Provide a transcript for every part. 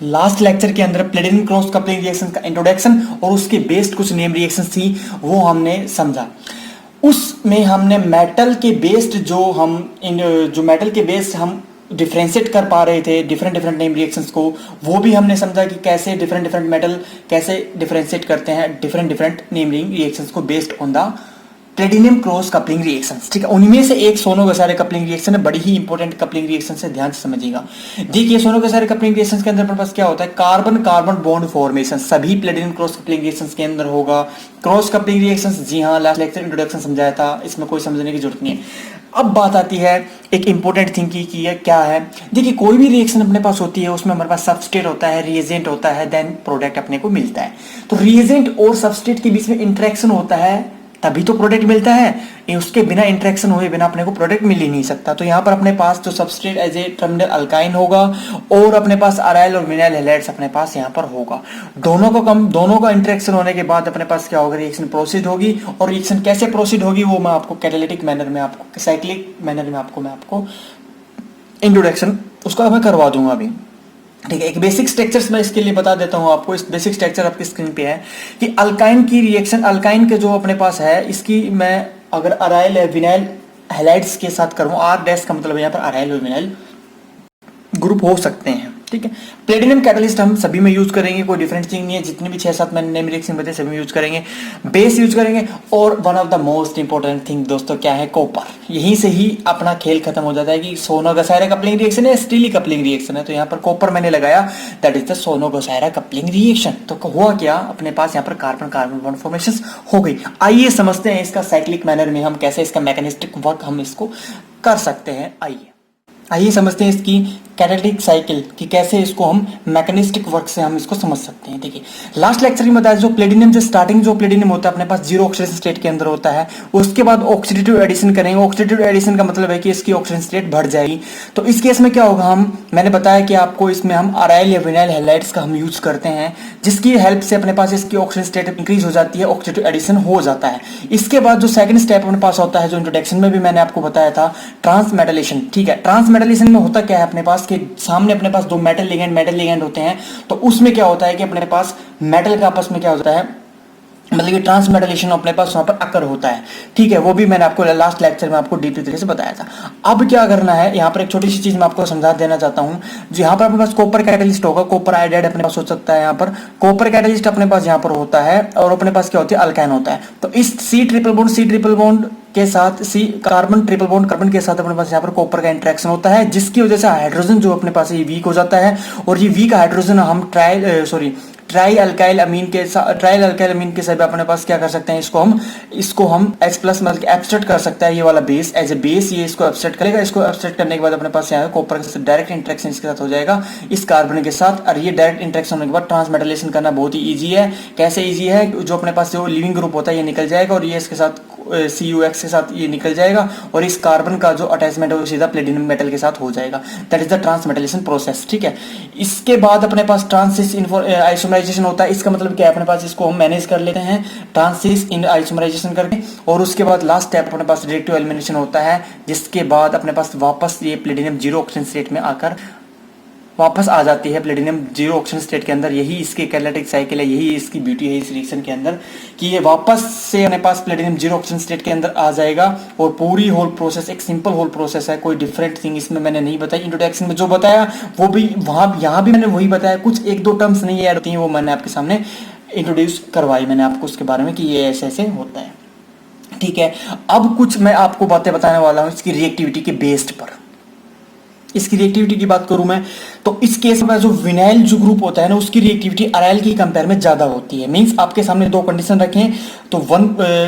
Last lecture के अंदर platinum cross coupling reaction का इंट्रोडक्शन और उसके बेस्ड कुछ नेम रिएक्शंस थी वो हमने समझा। उसमें हमने मेटल के बेस्ड जो मेटल के बेस्ड हम डिफ्रेंशिएट कर पा रहे थे डिफरेंट डिफरेंट नेम रिएक्शंस को, वो भी हमने समझा कि कैसे डिफरेंट डिफरेंट मेटल कैसे डिफ्रेंशिएट करते हैं डिफरेंट डिफरेंट नेम रिएक्शंस को based on the platinum cross coupling reactions. ठीक है, उनमें से एक सोनो-गसारे कपलिंग रिएक्शन है, बड़ी ही इंपॉर्टेंट कपलिंग रिएक्शन है, ध्यान से समझिएगा। देखिए सोनो-गसारे कपलिंग रिएक्शन के अंदर पास क्या होता है, कार्बन कार्बन बॉन्ड फॉर्मेशन सभी प्लेटिनम क्रॉस कपलिंग रिएक्शन के अंदर होगा। क्रॉस कपलिंग रिएक्शंस, जी हाँ, लास्ट लेक्चर इंट्रोडक्शन समझाया था, इसमें कोई समझने की जरूरत नहीं है। अब बात आती है एक इंपॉर्टेंट थिंग की है, क्या है, देखिए कोई भी रिएक्शन अपने पास होती है उसमें हमारे पास सबस्ट्रेट होता है, रिएजेंट होता है, देन प्रोडक्ट अपने को मिलता है। तो रिएजेंट और सबस्ट्रेट के बीच में इंटरेक्शन होता है तभी तो प्रोडक्ट मिलता है, उसके बिना इंटरेक्शन हुए बिना अपने को प्रोडक्ट मिल ही नहीं सकता। तो यहाँ पर अपने पास जो substrate as a terminal alkyne होगा और अपने पास अराइल और विनाइल हैलाइड्स अपने पास यहाँ पर होगा। दोनों का इंटरेक्शन होने के बाद अपने पास क्या होगा, रिएक्शन प्रोसीड होगी। और रिएक्शन कैसे प्रोसीड होगी वो मैं आपको कैटालिटिक मैनर में, आपको साइक्लिक मैनर में मैं आपको इंट्रोडक्शन उसका मैं करवा दूंगा अभी। ठीक है, एक बेसिक स्ट्रक्चर्स मैं इसके लिए बता देता हूं आपको। इस बेसिक स्ट्रक्चर आपकी स्क्रीन पे है कि अल्काइन की रिएक्शन, अल्काइन के जो अपने पास है, इसकी मैं अगर अराइल विनाइल हैलाइड्स के साथ करूं, आर डैश का मतलब यहाँ पर अराइल और विनाइल ग्रुप हो सकते हैं। ठीक है, प्लेटिनम कैटलिस्ट हम सभी में यूज करेंगे, कोई डिफरेंट थिंग नहीं है, जितने भी 6-7 मैंने नेम रिएक्शन बताए सभी में यूज करेंगे, बेस यूज करेंगे। और one of the most important thing दोस्तों क्या है, कॉपर। यहीं से ही अपना खेल खत्म हो जाता है कि सोनो-गसारे कपलिंग रिएक्शन है, स्टीली कपलिंग रिएक्शन है। तो यहाँ पर कॉपर मैंने लगाया, that is the Sonogashira coupling reaction. तो हुआ क्या, अपने पास यहाँ पर कार्बन कार्बन बॉन्ड फॉर्मेशन हो गई। आइए समझते हैं इसका साइक्लिक मैनर में हम कैसे इसका मैकेनिस्टिक वर्क हम इसको कर सकते हैं। आइए समझते हैं इसकी कैटालिटिक साइकिल कि कैसे इसको हम मैकेनिस्टिक वर्क से हम इसको समझ सकते हैं। देखिए लास्ट लेक्चर में बताया, जो प्लेटिनम जो स्टार्टिंग जो प्लेटिनम होता है अपने पास जीरो ऑक्सीडेशन स्टेट के अंदर होता है, उसके बाद ऑक्सीडेटिव एडिशन करेंगे। ऑक्सीडेटिव एडिशन का मतलब है कि इसकी ऑक्सीजन स्टेट बढ़ जाएगी। तो इस केस में क्या होगा, मैंने बताया कि आपको इसमें हम अराइल या विनाइल हैलाइड्स का हम यूज करते हैं, जिसकी हेल्प से अपने पास इसकी ऑक्सीजन स्टेट इंक्रीज हो जाती है, ऑक्सीडेटिव एडिशन हो जाता है। इसके बाद जो सेकंड स्टेप अपने पास होता है, जो इंट्रोडक्शन में भी मैंने आपको बताया था, ट्रांसमेटलेशन। ठीक है, ट्रांसमेटलेशन में होता क्या है, अपने पास के सामने अपने पास दो मेटल लिगेंड होते हैं। तो उसमें क्या होता है कि अपने पास मेटल का आपस में क्या होता है, मतलब कि ट्रांसमेटलेशन अपने पास वहां पर अकर होता है। ठीक है, वो भी मैंने आपको लास्ट लेक्चर में आपको डीपली तरीके से बताया था। अब क्या करना है, यहाँ पर एक छोटी सी चीज मैं आपको समझा देना चाहता हूँ। जो यहाँ पर अपने पास कॉपर कैटालिस्ट होगा, कॉपर आयोडाइड अपने पास हो सकता है। यहाँ पर कॉपर कैटालिस्ट अपने पास यहाँ पर होता है और अपने पास क्या होती है, अल्काइन होता है। तो इस सी ट्रिपल बॉन्ड के साथ सी कार्बन ट्रिपल बॉन्ड कार्बन के साथ अपने पास यहाँ पर कॉपर का इंटरेक्शन होता है, जिसकी वजह से हाइड्रोजन जो अपने पास ये वीक हो जाता है। और ये वीक हाइड्रोजन हम ट्राई अल्काइल अमीन के साथ अपने पास क्या कर सकते हैं, इसको हम H प्लस मतलब एब्स्ट्रैक्ट कर सकता है। ये वाला बेस एज ए बेस ये इसको एब्स्ट्रैक्ट करेगा। इसको एब्स्ट्रैक्ट करने के बाद अपने पास यहाँ कॉपर के साथ डायरेक्ट इंटरेक्शन इसके साथ हो जाएगा, इस कार्बन के साथ। और ये डायरेक्ट इंटरेक्शन होने के बाद ट्रांसमेटलेशन करना बहुत ही ईजी है। कैसे ईजी है, जो अपने पास जो लिविंग ग्रुप होता है ये निकल जाएगा और ये इसके साथ CuX के साथ ये निकल जाएगा और इस कार्बन का जो अटैचमेंट है वो सीधा प्लेटिनम मेटल के साथ हो जाएगा। That is the transmetalation process. ठीक है, इसके बाद अपने पास ट्रांसिस आइसोमराइजेशन होता है। इसका मतलब क्या है, अपने पास इसको हम मैनेज कर लेते हैं ट्रांसिस इन आइसोमराइजेशन करके। और उसके बाद लास्ट स्टेप अपने पास रिएक्टिव एलिमिनेशन होता है, जिसके बाद अपने पास वापस ये प्लेटिनम जीरो ऑक्सीजन स्टेट में आकर वापस आ जाती है प्लेटिनम जीरो ऑक्सीजन स्टेट के अंदर। यही इसकी कैटालिटिक साइकिल है, यही इसकी ब्यूटी है इस रिएक्शन के अंदर कि ये वापस से अपने पास प्लेटिनम जीरो ऑक्सीजन स्टेट के अंदर आ जाएगा। और पूरी होल प्रोसेस एक सिंपल होल प्रोसेस है, कोई डिफरेंट थिंग इसमें मैंने नहीं बताई। इंट्रोडक्शन में जो बताया वो भी यहाँ भी मैंने वही बताया, कुछ एक दो टर्म्स नहीं ऐड होती हैं, वो मैंने आपके सामने इंट्रोड्यूस करवाई मैंने आपको उसके बारे में कि ये ऐसे ऐसे होता है। ठीक है, अब कुछ मैं आपको बातें बताने वाला हूँ इसकी रिएक्टिविटी के बेस्ड पर। इसकी रिएक्टिविटी की बात करूं मैं तो इस केस में जो विनाइल जो ग्रुप होता है ना, उसकी रिएक्टिविटी अराइल की कंपेयर में ज्यादा होती है। मींस आपके सामने दो कंडीशन रखें तो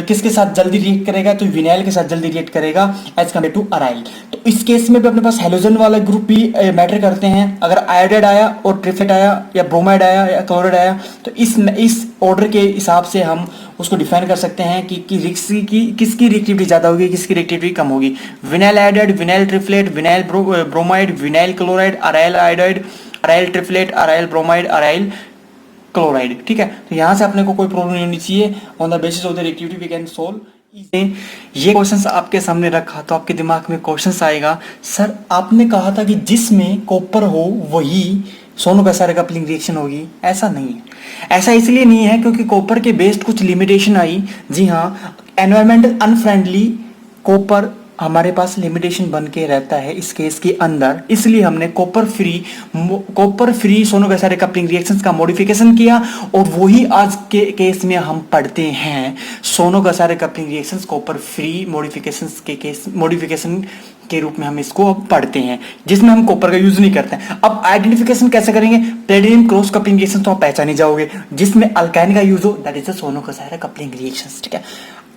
किसके साथ जल्दी रिएक्ट करेगा, तो विनाइल के साथ जल्दी रिएक्ट करेगा एज कम्पेयर टू अराइल। तो इस केस में भी अपने पास हेलोजन वाला ग्रुप भी मैटर करते हैं। अगर आयोडाइड आया और ट्रिफ्लेट आया या ब्रोमाइड आया या क्लोराइड आया, तो इस ऑर्डर के हिसाब से हम उसको डिफाइन कर सकते हैं कि किसकी रिएक्टिविटी ज्यादा होगी, किसकी रिएक्टिविटी कम होगी। Vinyl iodide, vinyl triflate, vinyl bromide, vinyl chloride, aryl iodide, aryl triflate, aryl bromide, aryl chloride. ठीक है, तो यहां से अपने को कोई प्रॉब्लम नहीं होनी चाहिए। On the basis of the reactivity we can solve. ये क्वेश्चंस आपके सामने रखा तो आपके दिमाग में क्वेश्चंस आएगा, सर आपने कहा था कि जिसमें कॉपर हो वही सोनो कैसारे कपलिंग रिएक्शन होगी? ऐसा नहीं है। ऐसा इसलिए नहीं है क्योंकि कॉपर के बेस्ड कुछ लिमिटेशन आई। जी हाँ, एनवायरमेंटल अनफ्रेंडली कॉपर हमारे पास लिमिटेशन बन के रहता है इस केस के अंदर, इसलिए हमने कॉपर फ्री सोनो कैसारे कपलिंग रिएक्शंस का मॉडिफिकेशन किया और वही आज के केस में हम पढ़ते हैं। Sonogashira coupling reactions copper free modification के रूप में हम इसको अब पढ़ते हैं, जिसमें हम कॉपर का यूज नहीं करते हैं। अब आइडेंटिफिकेशन कैसे करेंगे? प्लेटिनम क्रॉस कपलिंग रिएक्शन तो आप पहचान ही जाओगे, जिसमें अल्काइन का यूज हो, that is the Sonogashira coupling reactions. ठीक है,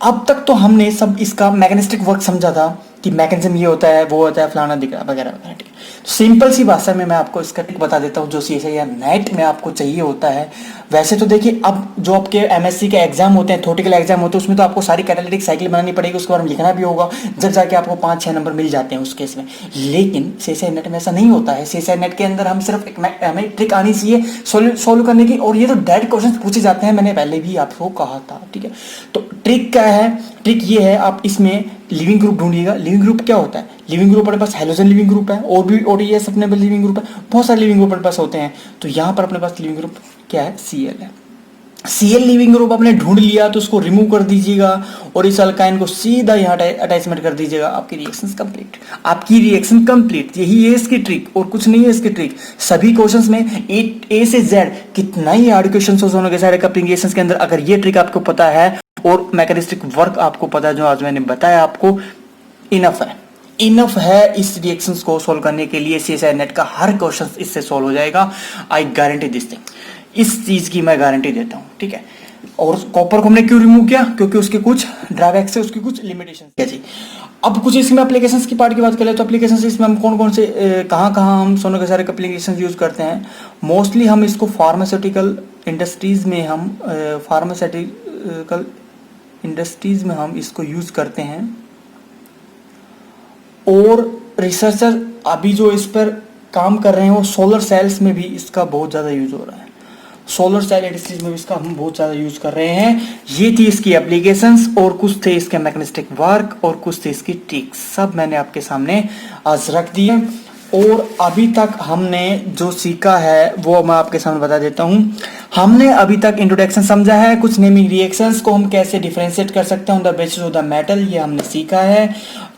अब तक तो हमने सब इसका मैकेनिस्टिक वर्क समझा था कि मैकेनिज्म ये होता है, वो होता है, फलाना दिखा वगैरह वगैरह। ठीक है, तो सिंपल सी भाषा में मैं आपको इसका ट्रिक बता देता हूँ जो CSI या नेट में आपको चाहिए होता है। वैसे तो देखिए, अब जो आपके MSc के एग्जाम होते हैं, थ्योरेटिकल एग्जाम होते हैं, उसमें तो आपको सारी कैटालिटिक साइकिल बनानी पड़ेगी, उसके बारे में लिखना भी होगा, जब जाके आपको 5-6 नंबर मिल जाते हैं उस केस में। लेकिन CSI नेट में ऐसा नहीं होता है। CSI नेट के अंदर हम सिर्फ हमें ट्रिक आनी चाहिए सोल्व करने की, और ये तो डायरेक्ट क्वेश्चन पूछे जाते हैं, मैंने पहले भी आपको कहा था। ठीक है, तो ट्रिक क्या है? ट्रिक ये है, आप इसमें लिविंग ग्रुप ढूंढिएगा। लिविंग ग्रुप क्या होता है? लिविंग ग्रुप अपने पास हेलोजन लिविंग ग्रुप है, और भी ODS अपने पास लिविंग ग्रुप है, बहुत सारे लिविंग ग्रुप अपने पास होते हैं। तो यहाँ पर अपने पास लिविंग ग्रुप क्या है? Cl है। Cl लिविंग ग्रुप आपने ढूंढ लिया तो उसको रिमूव कर दीजिएगा और इस अल्काइन को सीधा यहाँ अटैचमेंट कर दीजिएगा। आपकी रिएक्शन कंप्लीट, आपकी रिएक्शन कंप्लीट। यही है इसकी ट्रिक, और कुछ नहीं है इसकी ट्रिक। सभी क्वेश्चंस में A से Z कितना ही हार्ड क्वेश्चन हो दोनों के सारे कपलिंग रिएक्शंस के अंदर, अगर ये ट्रिक आपको पता है और मैकेनिस्टिक वर्क आपको पता है जो आज मैंने बताया आपको, इनफ है इस रिएक्शंस को सोल्व करने के लिए। CSI नेट का हर क्वेश्चन इससे सोल्व हो जाएगा। आई गारंटी दिस थिंग, इस चीज की मैं गारंटी देता हूं। ठीक है, और कॉपर को हमने क्यों रिमूव किया? क्योंकि उसके कुछ ड्रॉबैक्स है, उसकी कुछ लिमिटेशंस है जी। अब कुछ इसमें एप्लीकेशंस की पार्ट की बात करें तो एप्लीकेशंस इसमें हम कौन कौन से कहाँ हम सोनो कैसारे कपलिंग रिएक्शंस यूज करते हैं? मोस्टली हम इसको फार्मास्यूटिकल इंडस्ट्रीज में हम इसको यूज करते हैं, और रिसर्चर अभी जो इस पर काम कर रहे हैं वो सोलर सेल्स में भी इसका बहुत ज़्यादा यूज हो रहा है। सोलर सेल इंडस्ट्रीज में भी इसका हम बहुत ज़्यादा यूज कर रहे हैं। ये थी इसकी एप्लीकेशंस, और कुछ थे इसके मैकेनिस्टिक वर्क, और कुछ थे इसकी ट्रिक्स, सब मैंने आपके सामने आज रख दिए। और अभी तक हमने जो सीखा है वो मैं आपके सामने बता देता हूँ। हमने अभी तक इंट्रोडक्शन समझा है, कुछ नेमिंग रिएक्शंस को हम कैसे डिफरेंशिएट कर सकते हैं on the basis of the metal, ये हमने सीखा है।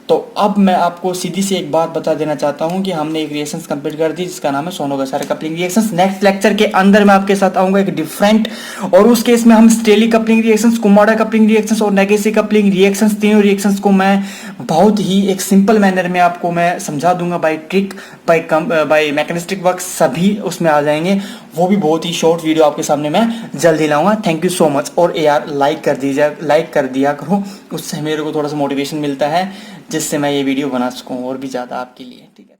तो अब मैं आपको सीधी सी एक बात बता देना चाहता हूं कि हमने एक रिएक्शंस कंप्लीट कर दी जिसका नाम है सोनो कैसारे कपलिंग रिएक्शंस। नेक्स्ट लेक्चर के अंदर मैं आपके साथ आऊंगा एक डिफरेंट, और उस केस में हम स्टेली कपलिंग रिएक्शंस, कुमाडा कपलिंग रिएक्शंस और नेगेसी कपलिंग रिएक्शंस, तीनों रिएक्शंस को मैं बहुत ही एक सिंपल मैनर में आपको मैं समझा दूंगा। By trick, by mechanistic work सभी उसमें आ जाएंगे। वो भी बहुत ही शॉर्ट वीडियो आपके सामने मैं जल्दी लाऊंगा। Thank you so much. और यार लाइक कर दिया करो, उससे मेरे को थोड़ा सा मोटिवेशन मिलता है जिससे मैं ये वीडियो बना सकूं और भी ज़्यादा आपके लिए। ठीक है।